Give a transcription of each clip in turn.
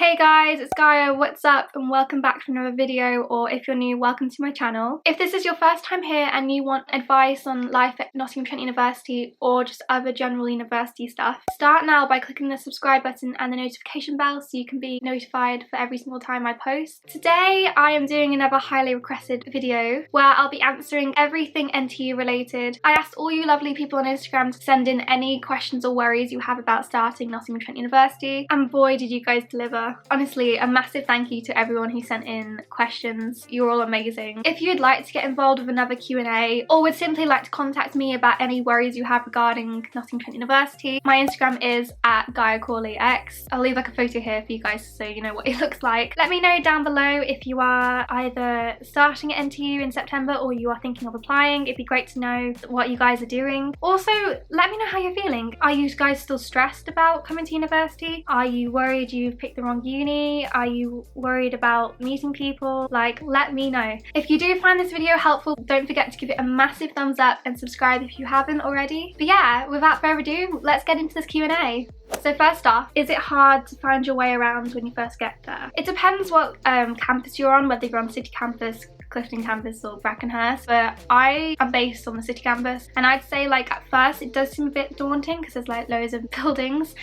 Hey guys, it's Gaia, what's up, and welcome back to another video, or if you're new, welcome to my channel. If this is your first time here and you want advice on life at Nottingham Trent University or just other general university stuff, start now by clicking the subscribe button and the notification bell so you can be notified for every single time I post. Today I am doing another highly requested video where I'll be answering everything NTU related. I asked all you lovely people on Instagram to send in any questions or worries you have about starting Nottingham Trent University, and boy did you guys deliver. Honestly, a massive thank you to everyone who sent in questions. You're all amazing. If you'd like to get involved with another Q&A or would simply like to contact me about any worries you have regarding Nottingham Trent University, my Instagram is @GaiaCorleyX. I'll leave like a photo here for you guys so you know what it looks like. Let me know down below if you are either starting at NTU in September or you are thinking of applying. It'd be great to know what you guys are doing. Also, let me know how you're feeling. Are you guys still stressed about coming to university? Are you worried you've picked the wrong uni? Are you worried about meeting people? Like, let me know. If you do find this video helpful, don't forget to give it a massive thumbs up and subscribe if you haven't already. But yeah, without further ado, let's get into this Q&A. So first off, is it hard to find your way around when you first get there? It depends what campus you're on, whether you're on city campus, Clifton campus or Brackenhurst, but I am based on the city campus, and I'd say like at first it does seem a bit daunting because there's like loads of buildings,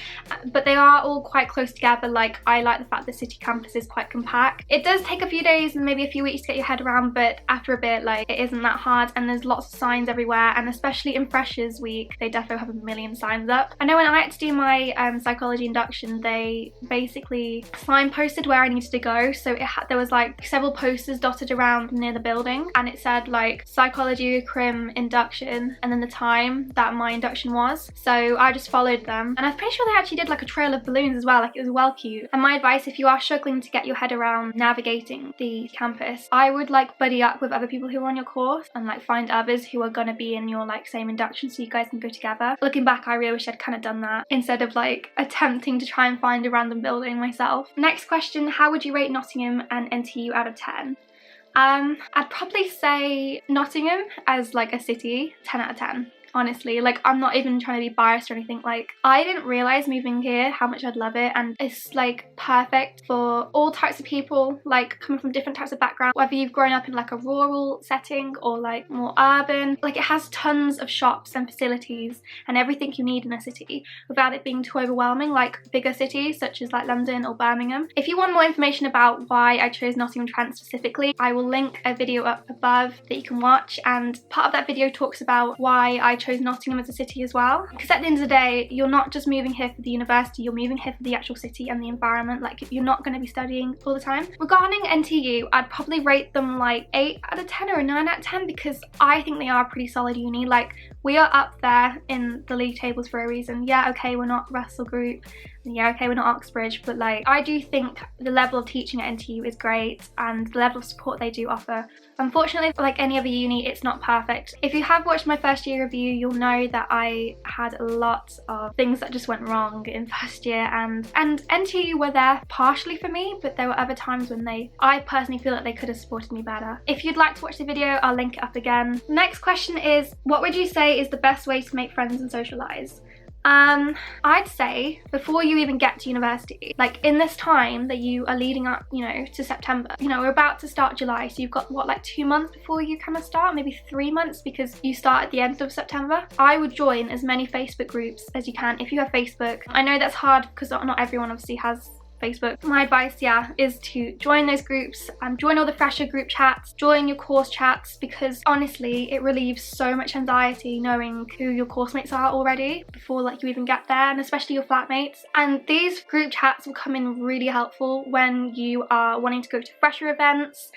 but they are all quite close together. Like, I like the fact the city campus is quite compact. It does take a few days and maybe a few weeks to get your head around, but after a bit, like, it isn't that hard, and there's lots of signs everywhere, and especially in Freshers Week they definitely have a million signs up. I know when I had to do my psychology induction, they basically signposted where I needed to go, so there was like several posters dotted around near the building, and it said like psychology crim induction and then the time that my induction was, so I just followed them, and I'm pretty sure they actually did like a trail of balloons as well. Like, it was well cute. And my advice, if you are struggling to get your head around navigating the campus, I would like buddy up with other people who are on your course and like find others who are going to be in your like same induction so you guys can go together. Looking back, I really wish I'd kind of done that instead of like attempting to try and find a random building myself. Next question, how would you rate Nottingham and NTU out of 10? I'd probably say Nottingham as like a city, 10 out of 10. Honestly, like, I'm not even trying to be biased or anything. Like, I didn't realise moving here how much I'd love it, and it's like perfect for all types of people, like coming from different types of backgrounds, whether you've grown up in like a rural setting or like more urban. Like, it has tons of shops and facilities and everything you need in a city without it being too overwhelming like bigger cities such as like London or Birmingham. If you want more information about why I chose Nottingham Trent specifically, I will link a video up above that you can watch, and part of that video talks about why I chose Nottingham as a city as well, because at the end of the day, you're not just moving here for the university, you're moving here for the actual city and the environment. Like, you're not going to be studying all the time. Regarding NTU, I'd probably rate them like 8 out of 10 or a 9 out of 10 because I think they are a pretty solid uni. Like, we are up there in the league tables for a reason. Yeah, okay, we're not Russell Group, yeah, okay, we're not Oxbridge, but like, I do think the level of teaching at NTU is great and the level of support they do offer. Unfortunately, like any other uni, it's not perfect. If you have watched my first year review, you'll know that I had a lot of things that just went wrong in first year, and NTU were there partially for me, but there were other times when I personally feel that they could have supported me better. If you'd like to watch the video, I'll link it up again. Next question is, what would you say is the best way to make friends and socialise? I'd say before you even get to university, like in this time that you are leading up, you know, to September, you know, we're about to start July, so you've got what, like 2 months before you kind of start, maybe 3 months because you start at the end of September. I would join as many Facebook groups as you can if you have Facebook. I know that's hard because not everyone obviously has Facebook. My advice, yeah, is to join those groups and join all the fresher group chats, join your course chats, because honestly it relieves so much anxiety knowing who your course mates are already before like you even get there, and especially your flatmates. And these group chats will come in really helpful when you are wanting to go to fresher events,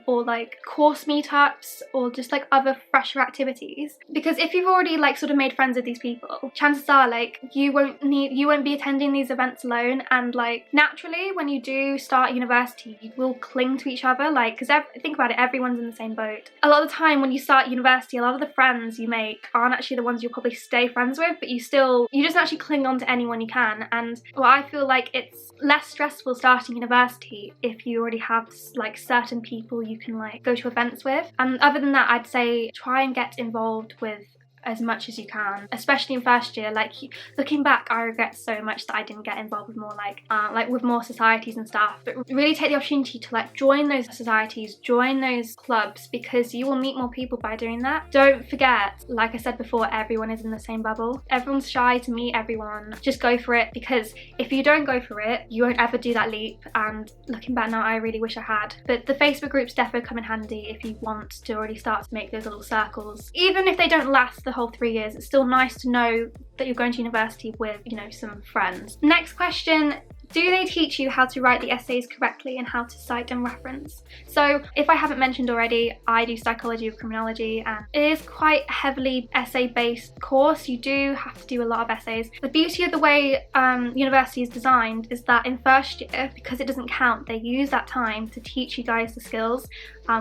or like course meetups or just like other fresher activities, because if you've already like sort of made friends with these people, chances are like you won't be attending these events alone, and like naturally when you do start university you will cling to each other, like, because think about it, everyone's in the same boat. A lot of the time when you start university, a lot of the friends you make aren't actually the ones you'll probably stay friends with, but you just actually cling on to anyone you can. And well, I feel like it's less stressful starting university if you already have like certain people you can like go to events with. And other than that, I'd say try and get involved with as much as you can, especially in first year. Like, looking back, I regret so much that I didn't get involved with more like with more societies and stuff. But really take the opportunity to like join those societies, join those clubs, because you will meet more people by doing that. Don't forget, like I said before, everyone is in the same bubble. Everyone's shy to meet everyone. Just go for it, because if you don't go for it, you won't ever do that leap. And looking back now, I really wish I had. But the Facebook groups definitely come in handy if you want to already start to make those little circles. Even if they don't last the whole 3 years, it's still nice to know that you're going to university with, you know, some friends. Next question. Do they teach you how to write the essays correctly and how to cite and reference? So if I haven't mentioned already, I do psychology of criminology, and it is quite a heavily essay-based course. You do have to do a lot of essays. The beauty of the way university is designed is that in first year, because it doesn't count, they use that time to teach you guys the skills,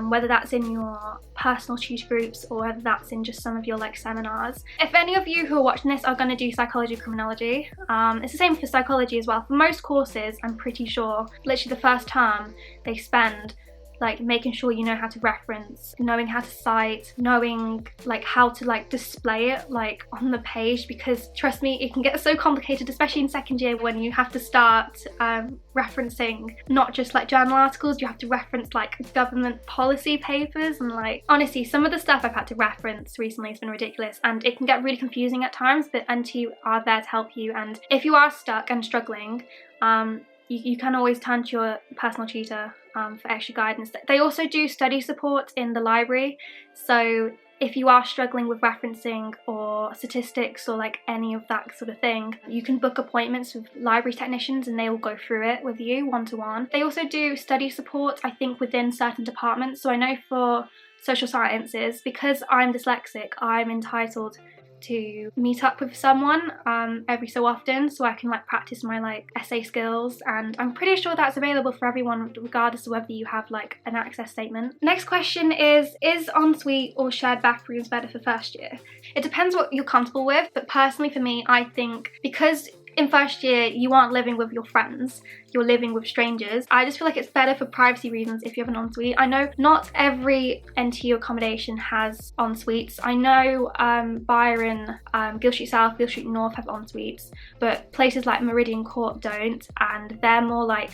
whether that's in your personal tutor groups or whether that's in just some of your like seminars. If any of you who are watching this are going to do psychology of criminology, it's the same for psychology as well. For most courses, I'm pretty sure, literally the first term, they spend like making sure you know how to reference, knowing how to cite, knowing like how to like display it like on the page, because trust me, it can get so complicated, especially in second year when you have to start referencing not just like journal articles, you have to reference like government policy papers, and like honestly some of the stuff I've had to reference recently has been ridiculous, and it can get really confusing at times, but NTU are there to help you. And if you are stuck and struggling, you can always turn to your personal tutor for extra guidance. They also do study support in the library, so if you are struggling with referencing or statistics or like any of that sort of thing, you can book appointments with library technicians and they will go through it with you one-to-one. They also do study support, I think, within certain departments. So I know for social sciences, because I'm dyslexic, I'm entitled to meet up with someone every so often, so I can like practice my like essay skills, and I'm pretty sure that's available for everyone regardless of whether you have like an access statement. Next question is ensuite or shared bathrooms better for first year? It depends what you're comfortable with, but personally for me, I think because in first year you aren't living with your friends, you're living with strangers, I just feel like it's better for privacy reasons if you have an ensuite. I know not every NTU accommodation has ensuites. I know Byron, Gill Street South, Gill Street North have ensuites, but places like Meridian Court don't, and they're more like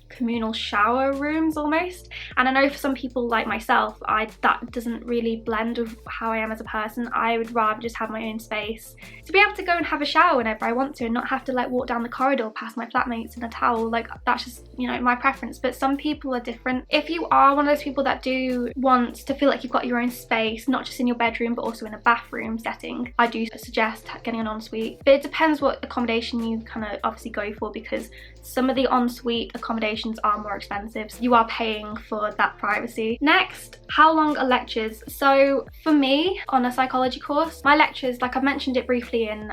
communal shower rooms almost. And I know for some people like myself, that doesn't really blend with how I am as a person. I would rather just have my own space to be able to go and have a shower whenever I want to and not have to like walk down the corridor past my flatmates in a towel. Like, that's just, you know, my preference. But some people are different. If you are one of those people that do want to feel like you've got your own space, not just in your bedroom but also in a bathroom setting, I do suggest getting an ensuite. But it depends what accommodation you kind of obviously go for, because some of the ensuite accommodations are more expensive, so you are paying for that privacy. Next, how long are lectures? So for me, on a psychology course, my lectures, like I've mentioned it briefly in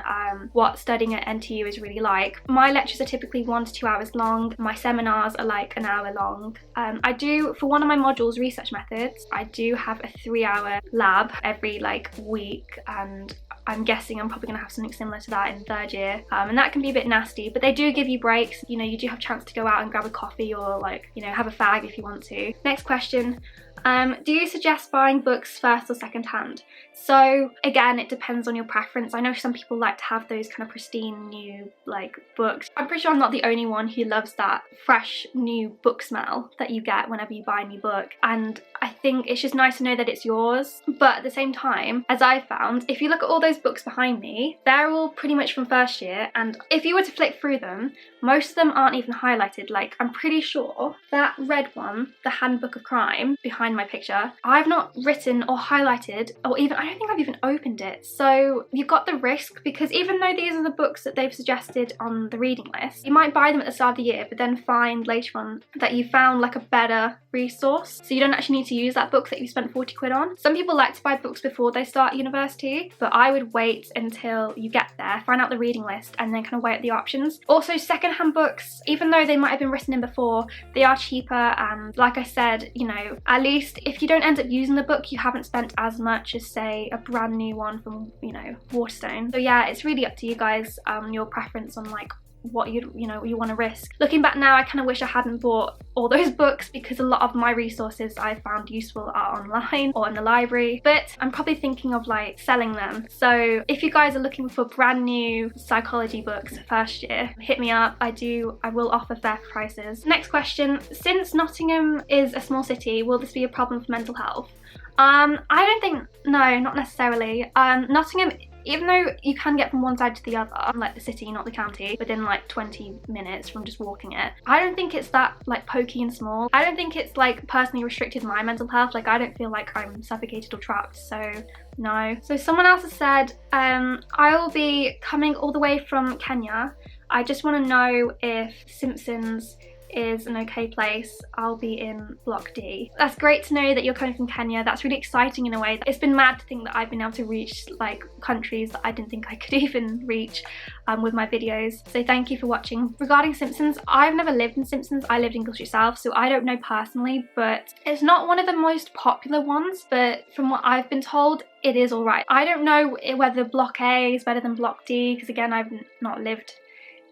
what studying at NTU is really like, my lectures are typically 1 to 2 hours long. My seminars are like an hour long. I do, for one of my modules, research methods, I do have a 3-hour lab every like week, and I'm guessing I'm probably going to have something similar to that in third year, and that can be a bit nasty, but they do give you breaks. You know, you do have a chance to go out and grab a coffee or like, you know, have a fag if you want to. Next question. Do you suggest buying books first or second hand? So again, it depends on your preference. I know some people like to have those kind of pristine new like books. I'm pretty sure I'm not the only one who loves that fresh new book smell that you get whenever you buy a new book, and I think it's just nice to know that it's yours. But at the same time, as I found, if you look at all those books behind me, they're all pretty much from first year, and if you were to flick through them, most of them aren't even highlighted. Like, I'm pretty sure that red one, the Handbook of Crime, behind my picture, I've not written or highlighted, or even, I don't think I've even opened it. So you've got the risk, because even though these are the books that they've suggested on the reading list, you might buy them at the start of the year, but then find later on that you found like a better resource, so you don't actually need to use that book that you spent 40 quid on. Some people like to buy books before they start university, but I would wait until you get there, find out the reading list, and then kind of weigh up the options. Also, secondhand books, even though they might have been written in before, they are cheaper, and like I said, you know, at least if you don't end up using the book, you haven't spent as much as, say, a brand new one from, you know, Waterstone. So yeah, it's really up to you guys, your preference on like what you want to risk. Looking back now, I kind of wish I hadn't bought all those books because a lot of my resources I found useful are online or in the library, but I'm probably thinking of like selling them. So if you guys are looking for brand new psychology books first year, hit me up. I will offer fair prices. Next question, since Nottingham is a small city, will this be a problem for mental health? I don't think, no, not necessarily. Nottingham, even though you can get from one side to the other, like the city, not the county, within like 20 minutes from just walking it, I don't think it's that like pokey and small. I don't think it's like personally restricted my mental health. Like I don't feel like I'm suffocated or trapped, so no. So someone else has said, I will be coming all the way from Kenya. I just want to know if Simpsons is an okay place. I'll be in block D. That's great to know that you're coming from Kenya. That's really exciting in a way. It's been mad to think that I've been able to reach like countries that I didn't think I could even reach with my videos. So thank you for watching. Regarding Simpsons, I've never lived in Simpsons. I lived in Gloucestershire South, so I don't know personally, but it's not one of the most popular ones, but from what I've been told, it is alright. I don't know whether block A is better than block D, because again, I've not lived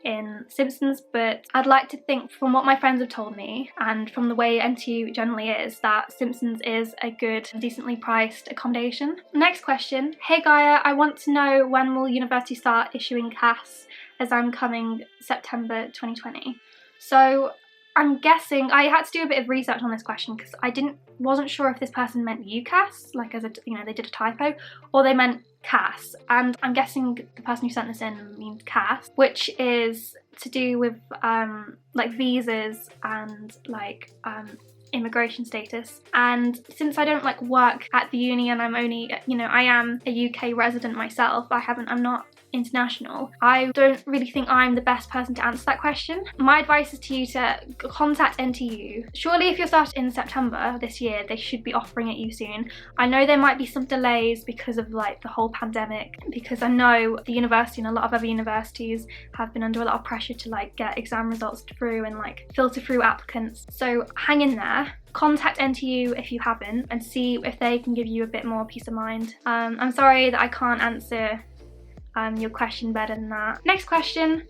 in Simpsons, but I'd like to think from what my friends have told me and from the way NTU generally is, that Simpsons is a good, decently priced accommodation. Next question, hey Gaia, I want to know when will university start issuing CAS, as I'm coming September 2020. So I'm guessing, I had to do a bit of research on this question because I wasn't sure if this person meant UCAS, like as a, they did a typo, or they meant CAS, and I'm guessing the person who sent this in means CAS, which is to do with like visas and like immigration status. And since I don't like work at the uni and I'm only, I am a UK resident myself, I'm not international, I don't really think I'm the best person to answer that question. My advice is to you to contact NTU. Surely if you're starting in September this year, they should be offering it you soon. I know there might be some delays because of like the whole pandemic, because I know the university and a lot of other universities have been under a lot of pressure to like get exam results through and like filter through applicants. So hang in there. Contact NTU if you haven't and see if they can give you a bit more peace of mind. I'm sorry that I can't answer your question better than that. Next question,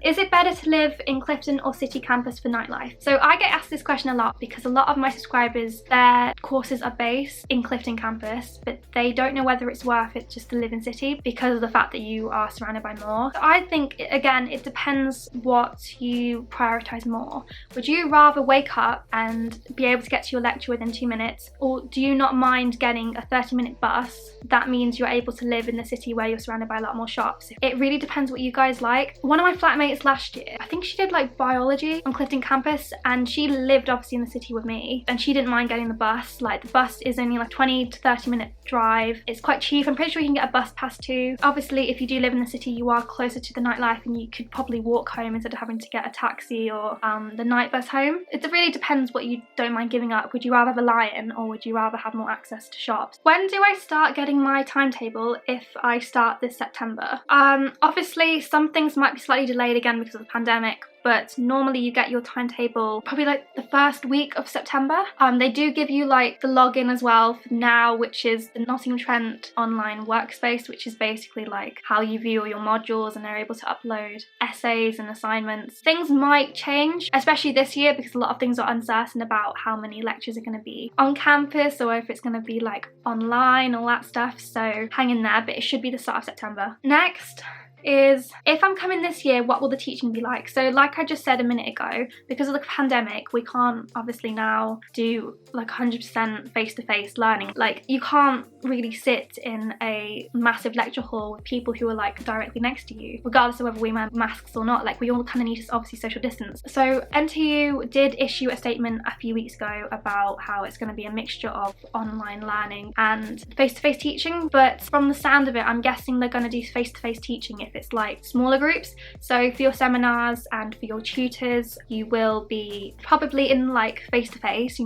is it better to live in Clifton or city campus for nightlife? So I get asked this question a lot because a lot of my subscribers, their courses are based in Clifton campus, but they don't know whether it's worth it just to live in city because of the fact that you are surrounded by more. So I think, again, it depends what you prioritise more. Would you rather wake up and be able to get to your lecture within 2 minutes, or do you not mind getting a 30-minute bus? That means you're able to live in the city where you're surrounded by a lot more shops. It really depends what you guys like. One of my flatmates last year, I think she did like biology on Clifton campus, and she lived obviously in the city with me, and she didn't mind getting the bus. Like the bus is only like 20 to 30-minute drive. It's quite cheap. I'm pretty sure you can get a bus pass too. Obviously if you do live in the city, you are closer to the nightlife and you could probably walk home instead of having to get a taxi or the night bus home. It really depends what you don't mind giving up. Would you rather have a lion or would you rather have more access to shops? When do I start getting my timetable if I start this September? Obviously some things might be slightly delayed again because of the pandemic, but normally you get your timetable probably like the first week of September. They do give you like the login as well for now, which is the Nottingham Trent online workspace, which is basically like how you view all your modules, and they're able to upload essays and assignments. Things might change, especially this year, because a lot of things are uncertain about how many lectures are going to be on campus or if it's going to be like online, all that stuff. So hang in there, but it should be the start of September. Next is, if I'm coming this year, what will the teaching be like? So like I just said a minute ago, because of the pandemic, we can't obviously now do like 100% face-to-face learning. Like you can't really sit in a massive lecture hall with people who are like directly next to you, regardless of whether we wear masks or not. Like we all kind of need to obviously social distance. So NTU did issue a statement a few weeks ago about how it's going to be a mixture of online learning and face-to-face teaching, but from the sound of it, I'm guessing they're going to do face-to-face teaching if it's like smaller groups. So for your seminars and for your tutors, you will be probably in like face-to-face,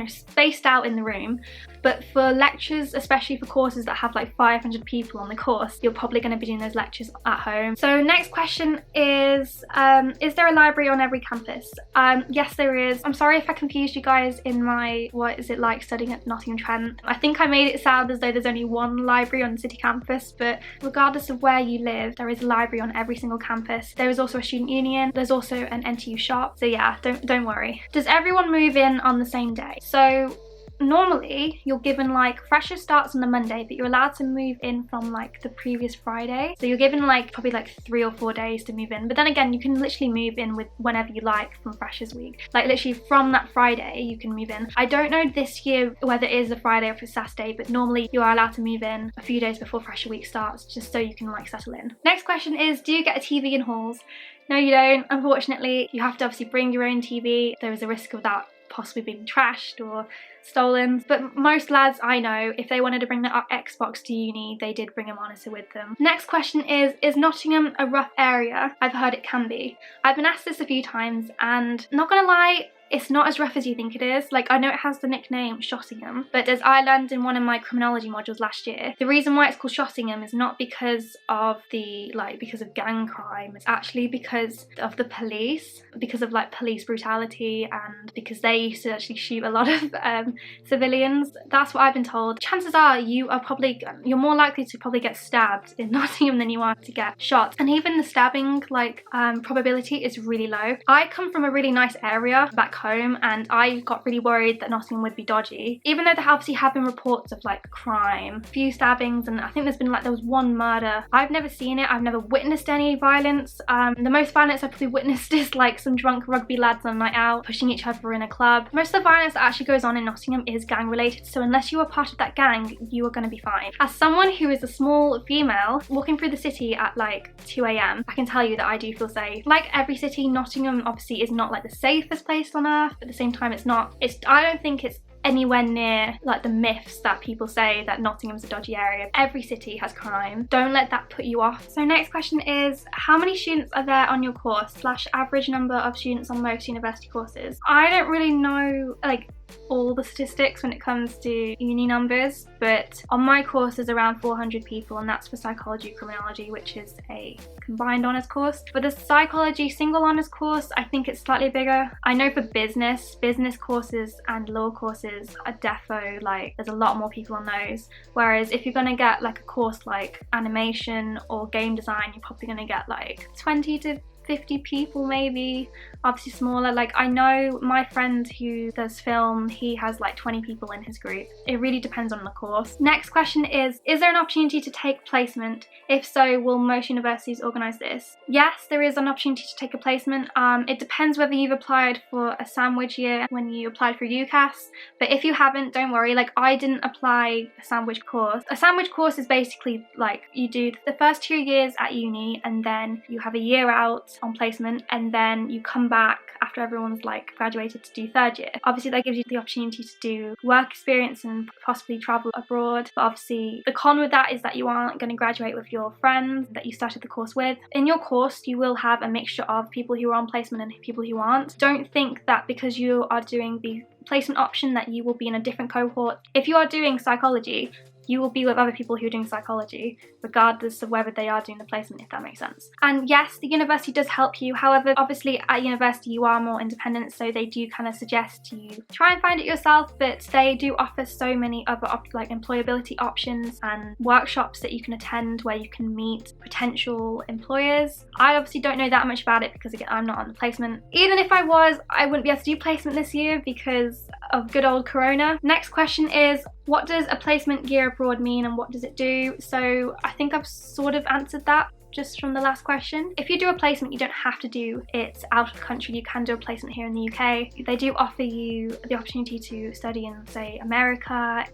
spaced out in the room, but for lectures, especially for courses that have like 500 people on the course, you're probably going to be doing those lectures at home. So next question is there a library on every campus? Yes, there is. I'm sorry if I confused you guys in my what is it like studying at Nottingham Trent. I think I made it sound as though there's only one library on the city campus, but regardless of where you live, there is a library on every single campus. There is also a student union. There's also an NTU shop. So yeah, don't worry. Does everyone move in on the same day? So normally you're given like fresher starts on the Monday, but you're allowed to move in from like the previous Friday. So you're given like probably like 3 or 4 days to move in. But then again, you can literally move in with whenever you like from freshers week. Like literally from that Friday you can move in. I don't know this year whether it is a Friday or if it's Saturday, but normally you are allowed to move in a few days before fresher week starts, just so you can like settle in. Next question is, do you get a TV in halls? No, you don't. Unfortunately, you have to obviously bring your own TV. There is a risk of that possibly being trashed or stolen, but most lads I know, if they wanted to bring their Xbox to uni, they did bring a monitor with them. Next question is Nottingham a rough area? I've heard it can be. I've been asked this a few times, and not gonna lie, it's not as rough as you think it is. Like, I know it has the nickname Shottingham, but as I learned in one of my criminology modules last year, the reason why it's called Shottingham is not because of because of gang crime. It's actually because of the police, because of like police brutality, and because they used to actually shoot a lot of civilians. That's what I've been told. Chances are you're more likely to probably get stabbed in Nottingham than you are to get shot. And even the stabbing probability is really low. I come from a really nice area back home, and I got really worried that Nottingham would be dodgy, even though there obviously have been reports of like crime, a few stabbings, and I think there was one murder. I've never seen it. I've never witnessed any violence. The most violence I've probably witnessed is like some drunk rugby lads on a night out pushing each other in a club. Most of the violence that actually goes on in Nottingham is gang related, so unless you are part of that gang, you are going to be fine. As someone who is a small female walking through the city at like 2 AM, I can tell you that I do feel safe. Like every city, Nottingham obviously is not like the safest place on earth, but at the same time I don't think it's anywhere near like the myths that people say that Nottingham's a dodgy area. Every city has crime. Don't let that put you off. So next question is, how many students are there on your course / average number of students on most university courses? I don't really know like all the statistics when it comes to uni numbers, but on my course there's around 400 people, and that's for psychology criminology, which is a combined honours course. For the psychology single honours course, I think it's slightly bigger. I know for business courses and law courses are defo like there's a lot more people on those, whereas if you're going to get like a course like animation or game design, you're probably going to get like 20 to 50 people maybe, obviously smaller. Like I know my friend who does film, he has like 20 people in his group. It really depends on the course. Next question is there an opportunity to take placement? If so, will most universities organise this? Yes, there is an opportunity to take a placement. It depends whether you've applied for a sandwich year when you applied for UCAS, but if you haven't, don't worry. Like I didn't apply a sandwich course. A sandwich course is basically like you do the first 2 years at uni, and then you have a year out on placement, and then you come back after everyone's like graduated to do third year. Obviously that gives you the opportunity to do work experience and possibly travel abroad, but obviously the con with that is that you aren't going to graduate with your friends that you started the course with. In your course you will have a mixture of people who are on placement and people who aren't. Don't think that because you are doing the placement option that you will be in a different cohort. If you are doing psychology, you will be with other people who are doing psychology, regardless of whether they are doing the placement, if that makes sense. And yes, the university does help you. However, obviously at university you are more independent, so they do kind of suggest you try and find it yourself, but they do offer so many other like employability options and workshops that you can attend where you can meet potential employers. I obviously don't know that much about it because again, I'm not on the placement. Even if I was, I wouldn't be able to do placement this year because of good old Corona. Next question is, what does a placement year abroad mean and what does it do? So I think I've sort of answered that just from the last question. If you do a placement, you don't have to do it out of the country. You can do a placement here in the UK. They do offer you the opportunity to study in, say, America.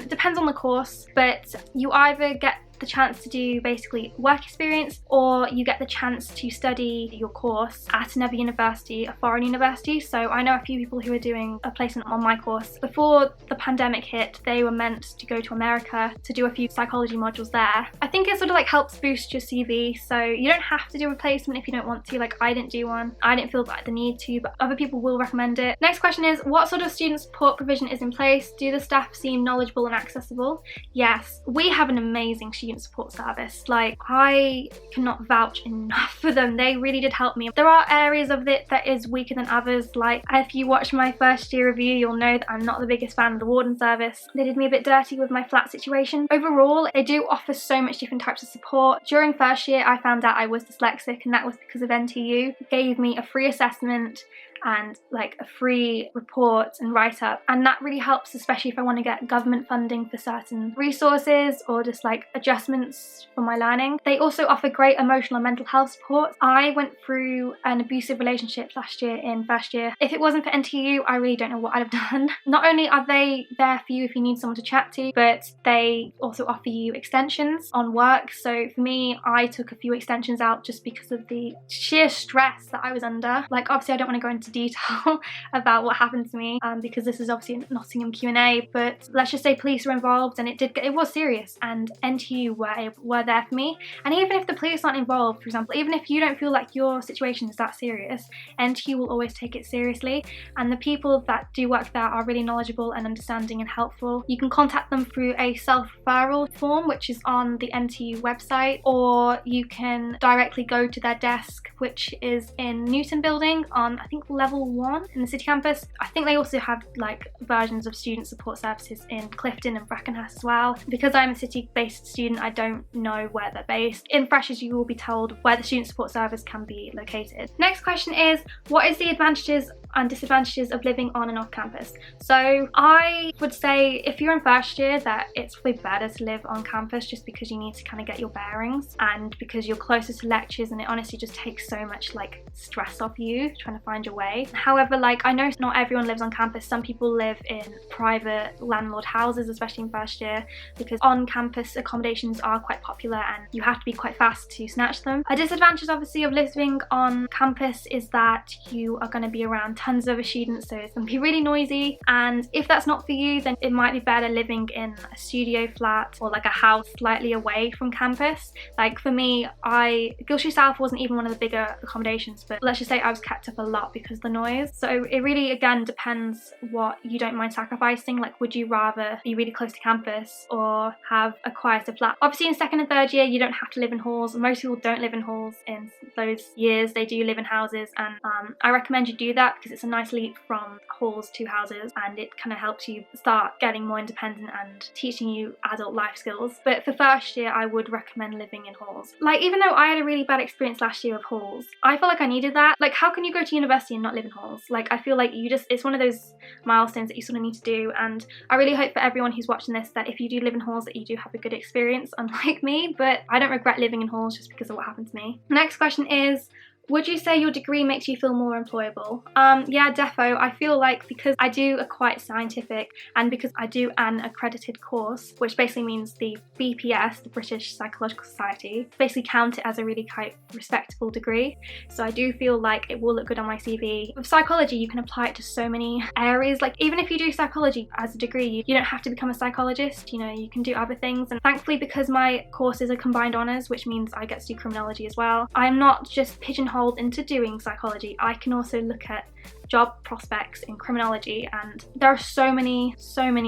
Depends on the course, but you either get the chance to do basically work experience, or you get the chance to study your course at another university, a foreign university. So I know a few people who are doing a placement on my course. Before the pandemic hit, they were meant to go to America to do a few psychology modules there. I think it sort of like helps boost your CV, so you don't have to do a placement if you don't want to. Like, I didn't do one. I didn't feel like the need to, but other people will recommend it. Next question is, what sort of student support provision is in place? Do the staff seem knowledgeable and accessible? Yes, we have an amazing student support service. Like, I cannot vouch enough for them. They really did help me. There are areas of it that is weaker than others. Like, if you watch my first year review, you'll know that I'm not the biggest fan of the warden service. They did me a bit dirty with my flat situation. Overall, they do offer so much different types of support. During first year, I found out I was dyslexic, and that was because of NTU. It gave me a free assessment and like a free report and write-up, and that really helps, especially if I want to get government funding for certain resources or just like adjustments for my learning. They also offer great emotional and mental health support. I went through an abusive relationship last year in first year. If it wasn't for NTU, I really don't know what I'd have done. Not only are they there for you if you need someone to chat to, but they also offer you extensions on work. So for me, I took a few extensions out just because of the sheer stress that I was under. Like, obviously I don't want to go into detail about what happened to me because this is obviously a Nottingham Q&A, but let's just say police were involved, and it was serious, and NTU were there for me. And even if the police aren't involved, for example, even if you don't feel like your situation is that serious, NTU will always take it seriously, and the people that do work there are really knowledgeable and understanding and helpful. You can contact them through a self-referral form, which is on the NTU website, or you can directly go to their desk, which is in Newton building on, I think, level 1 in the city campus. I think they also have like versions of student support services in Clifton and Brackenhurst as well. Because I'm a city-based student, I don't know where they're based. In freshers, you will be told where the student support service can be located. Next question is, what is the advantages and disadvantages of living on and off campus? So I would say if you're in first year that it's probably better to live on campus, just because you need to kind of get your bearings and because you're closer to lectures, and it honestly just takes so much like stress off you trying to find your way. However, like, I know not everyone lives on campus. Some people live in private landlord houses, especially in first year, because on-campus accommodations are quite popular and you have to be quite fast to snatch them. A disadvantage obviously of living on campus is that you are going to be around tons of other students, so it's going to be really noisy, and if that's not for you, then it might be better living in a studio flat or like a house slightly away from campus. Like for me, Gilshree South wasn't even one of the bigger accommodations, but let's just say I was kept up a lot because of the noise. So it really again depends what you don't mind sacrificing. Like, would you rather be really close to campus or have a quieter flat? Obviously in second and third year you don't have to live in halls. Most people don't live in halls in those years. They do live in houses, and I recommend you do that because it's a nice leap from halls to houses, and it kind of helps you start getting more independent and teaching you adult life skills. But for first year I would recommend living in halls. Like, even though I had a really bad experience last year with halls, I feel like I needed that. Like, how can you go to university and not live in halls? Like, I feel like it's one of those milestones that you sort of need to do, and I really hope for everyone who's watching this that if you do live in halls that you do have a good experience, unlike me. But I don't regret living in halls just because of what happened to me. Next question is, would you say your degree makes you feel more employable? Yeah, defo. I feel like because I do a quite scientific, and because I do an accredited course, which basically means the BPS, the British Psychological Society, basically count it as a really quite respectable degree. So I do feel like it will look good on my CV. With psychology, you can apply it to so many areas. Like, even if you do psychology as a degree, you don't have to become a psychologist. You know, you can do other things. And thankfully, because my courses are combined honours, which means I get to do criminology as well, I'm not just pigeonholed into doing psychology. I can also look at job prospects in criminology, and there are so many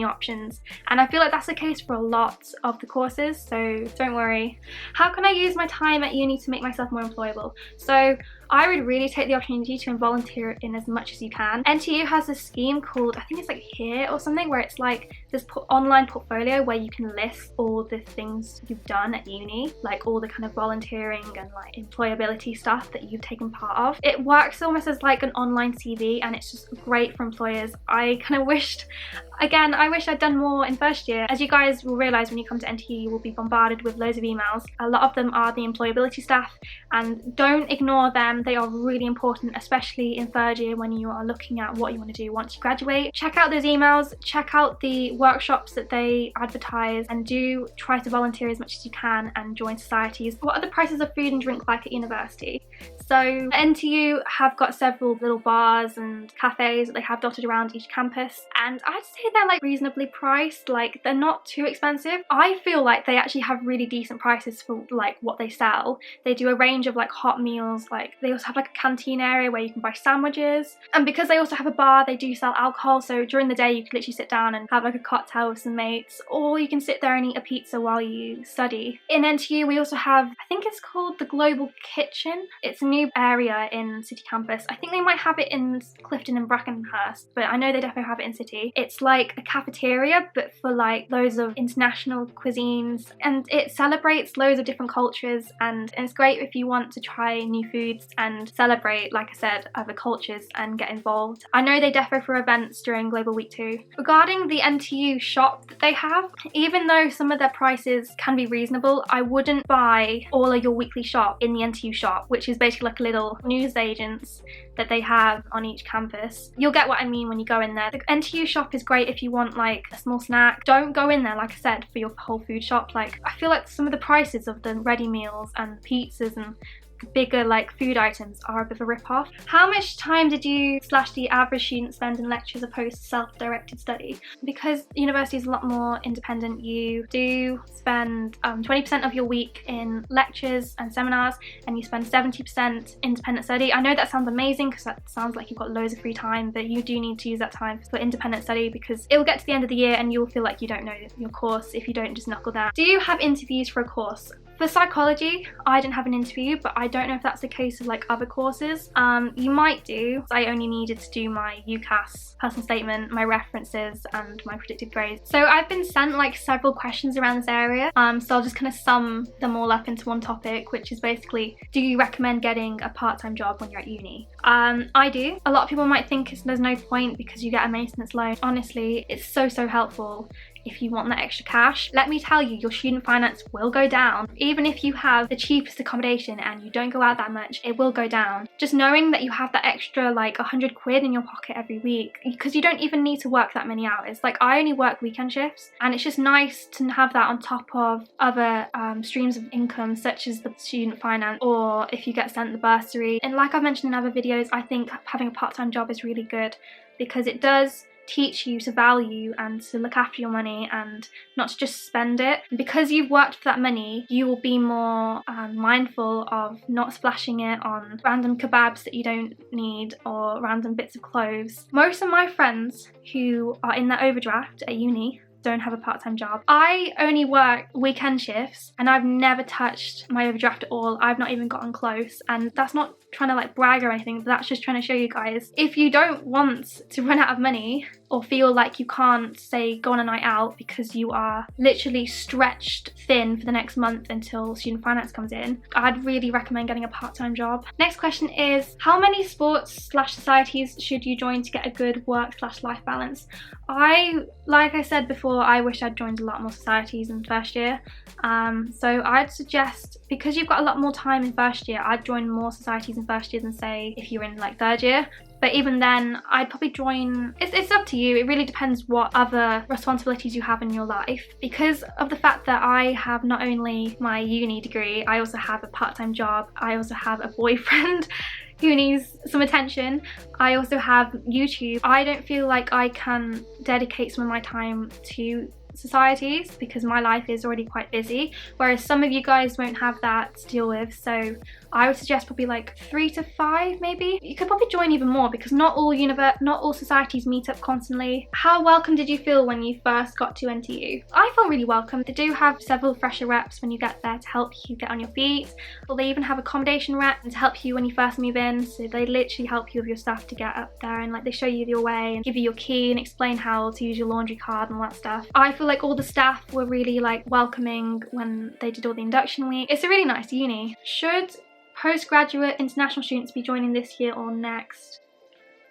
options, and I feel like that's the case for a lot of the courses, so don't worry. How can I use my time at uni to make myself more employable? So I would really take the opportunity to volunteer in as much as you can. NTU has this scheme called, I think it's like Here or something, where it's like this online portfolio where you can list all the things you've done at uni, like all the kind of volunteering and like employability stuff that you've taken part of. It works almost as like an online CV CV, and it's just great for employers. I kind of wished, again, I wish I'd done more in first year. As you guys will realise when you come to NTU, you will be bombarded with loads of emails. A lot of them are the employability staff, and don't ignore them. They are really important, especially in third year when you are looking at what you want to do once you graduate. Check out those emails, check out the workshops that they advertise, and do try to volunteer as much as you can and join societies. What are the prices of food and drink like at university? So NTU have got several little bars and cafes that they have dotted around each campus, and I'd say they're like reasonably priced. Like, they're not too expensive. I feel like they actually have really decent prices for like what they sell. They do a range of like hot meals, like they also have like a canteen area where you can buy sandwiches, and because they also have a bar, they do sell alcohol. So during the day you could literally sit down and have like a cocktail with some mates, or you can sit there and eat a pizza while you study. In NTU we also have, I think it's called the Global Kitchen. It's a new area in City campus. I think they might have it in Clifton and Brackenhurst, but I know they definitely have it in City. It's like a cafeteria but for like loads of international cuisines, and it celebrates loads of different cultures, and it's great if you want to try new foods and celebrate, like I said, other cultures and get involved. I know they defo for events during Global Week 2. Regarding the NTU shop that they have, even though some of their prices can be reasonable, I wouldn't buy all of your weekly shop in the NTU shop, which is basically like little news agents that they have on each campus. You'll get what I mean when you go in there. The NTU shop is great if you want like a small snack. Don't go in there, like I said, for your whole food shop. Like, I feel like some of the prices of the ready meals and pizzas and bigger like food items are a bit of a rip-off. How much time did you / the average student spend in lectures opposed to self-directed study? Because university is a lot more independent, you do spend 20% of your week in lectures and seminars, and you spend 70% independent study. I know that sounds amazing because that sounds like you've got loads of free time, but you do need to use that time for independent study, because it will get to the end of the year and you'll feel like you don't know your course if you don't just knuckle down. Do you have interviews for a course? For psychology, I didn't have an interview, but I don't know if that's the case of like other courses. You might do. I only needed to do my UCAS personal statement, my references, and my predicted grades. So I've been sent like several questions around this area. So I'll just kind of sum them all up into one topic, which is basically, do you recommend getting a part-time job when you're at uni? I do. A lot of people might think there's no point because you get a maintenance loan. Honestly, it's so helpful. If you want that extra cash, let me tell you, your student finance will go down. Even if you have the cheapest accommodation and you don't go out that much, it will go down. Just knowing that you have that extra like 100 quid in your pocket every week, because you don't even need to work that many hours. Like, I only work weekend shifts, and it's just nice to have that on top of other streams of income, such as the student finance, or if you get sent the bursary. And like I've mentioned in other videos, I think having a part-time job is really good because it does teach you to value and to look after your money and not to just spend it. Because you've worked for that money, you will be more mindful of not splashing it on random kebabs that you don't need or random bits of clothes. Most of my friends who are in their overdraft at uni don't have a part-time job. I only work weekend shifts and I've never touched my overdraft at all. I've not even gotten close, and that's not trying to like brag or anything, but that's just trying to show you guys, if you don't want to run out of money or feel like you can't, say, go on a night out because you are literally stretched thin for the next month until student finance comes in, I'd really recommend getting a part-time job. Next question is, how many sports / societies should you join to get a good work / life balance? Like I said before, I wish I'd joined a lot more societies in first year. So I'd suggest, because you've got a lot more time in first year, I'd join more societies in first year than, say, if you're in like third year. But even then, I'd probably join, it's up to you. It really depends what other responsibilities you have in your life. Because of the fact that I have not only my uni degree, I also have a part-time job, I also have a boyfriend who needs some attention, I also have YouTube. I don't feel like I can dedicate some of my time to societies because my life is already quite busy, whereas some of you guys won't have that to deal with. So I would suggest probably like 3 to 5 maybe. You could probably join even more because not all societies meet up constantly. How welcome did you feel when you first got to NTU? I felt really welcome. They do have several fresher reps when you get there to help you get on your feet, or they even have accommodation rep to help you when you first move in. So they literally help you with your stuff to get up there, and like they show you your way and give you your key and explain how to use your laundry card and all that stuff. I feel like all the staff were really like welcoming when they did all the induction week. It's a really nice uni. Should postgraduate international students be joining this year or next?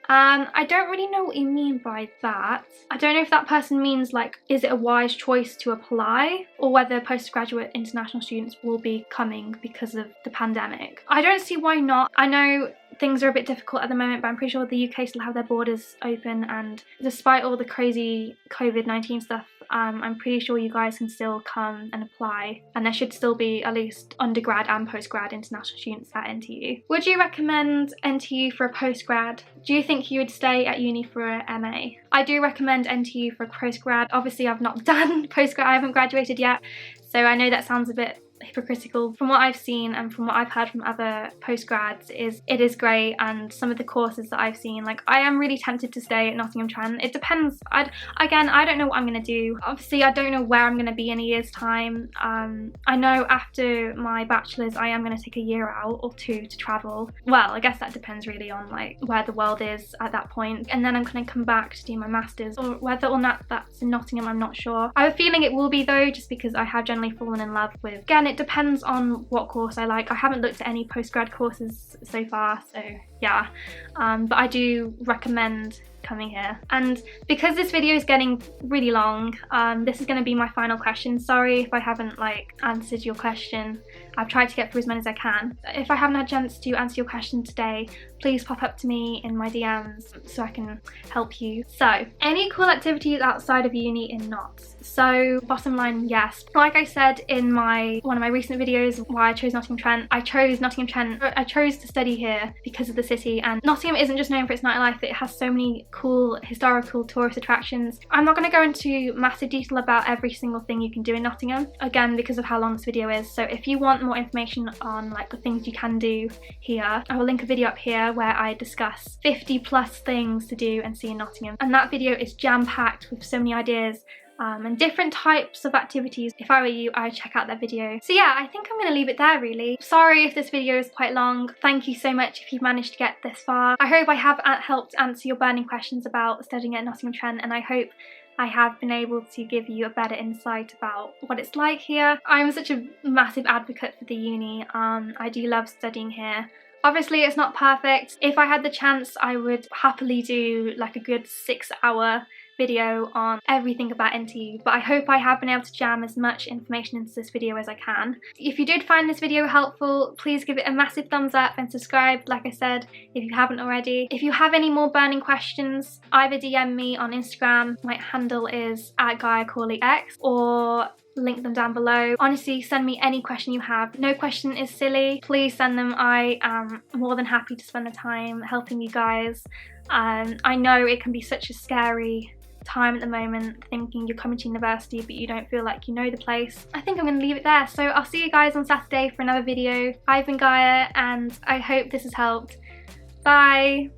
I don't really know what you mean by that. I don't know if that person means like, is it a wise choice to apply, or whether postgraduate international students will be coming because of the pandemic. I don't see why not. I know things are a bit difficult at the moment, but I'm pretty sure the UK still have their borders open, and despite all the crazy COVID-19 stuff, I'm pretty sure you guys can still come and apply, and there should still be at least undergrad and postgrad international students at NTU. Would you recommend NTU for a postgrad? Do you think you would stay at uni for a MA? I do recommend NTU for a postgrad. Obviously I've not done postgrad, I haven't graduated yet, so I know that sounds a bit hypocritical. From what I've seen and from what I've heard from other postgrads, it is great, and some of the courses that I've seen, like, I am really tempted to stay at Nottingham Trent. It depends. I don't know what I'm going to do. Obviously I don't know where I'm going to be in a year's time. I know after my bachelor's I am going to take a year out or two to travel. Well, I guess that depends really on like where the world is at that point, and then I'm going to come back to do my master's, or whether or not that's in Nottingham I'm not sure. I have a feeling it will be though, just because I have generally fallen in love with, again, it depends on what course I like. I haven't looked at any postgrad courses so far, so yeah, but I do recommend coming here. And because this video is getting really long, this is going to be my final question. Sorry if I haven't like answered your question. I've tried to get through as many as I can. If I haven't had a chance to answer your question today, please pop up to me in my DMs so I can help you. So, any cool activities outside of uni in Notts? So, bottom line, yes. Like I said in one of my recent videos why I chose Nottingham Trent, I chose to study here because of the city, and Nottingham isn't just known for its nightlife, it has so many cool historical tourist attractions. I'm not going to go into massive detail about every single thing you can do in Nottingham, again because of how long this video is, so if you want more information on like the things you can do here, I will link a video up here where I discuss 50 plus things to do and see in Nottingham, and that video is jam-packed with so many ideas and different types of activities. If I were you, I'd check out that video. So yeah, I think I'm going to leave it there really. Sorry if this video is quite long. Thank you so much if you've managed to get this far. I hope I have helped answer your burning questions about studying at Nottingham Trent, and I hope I have been able to give you a better insight about what it's like here. I'm such a massive advocate for the uni. I do love studying here. Obviously it's not perfect. If I had the chance, I would happily do like a good 6-hour video on everything about NTU, but I hope I have been able to jam as much information into this video as I can. If you did find this video helpful, please give it a massive thumbs up and subscribe, like I said, if you haven't already. If you have any more burning questions, either DM me on Instagram, my handle is @GaiaCorleyX, or link them down below. Honestly, send me any question you have. No question is silly. Please send them. I am more than happy to spend the time helping you guys. I know it can be such a scary time at the moment, thinking you're coming to university but you don't feel like you know the place. I think I'm going to leave it there, so I'll see you guys on Saturday for another video. I've been Gaia and I hope this has helped. Bye!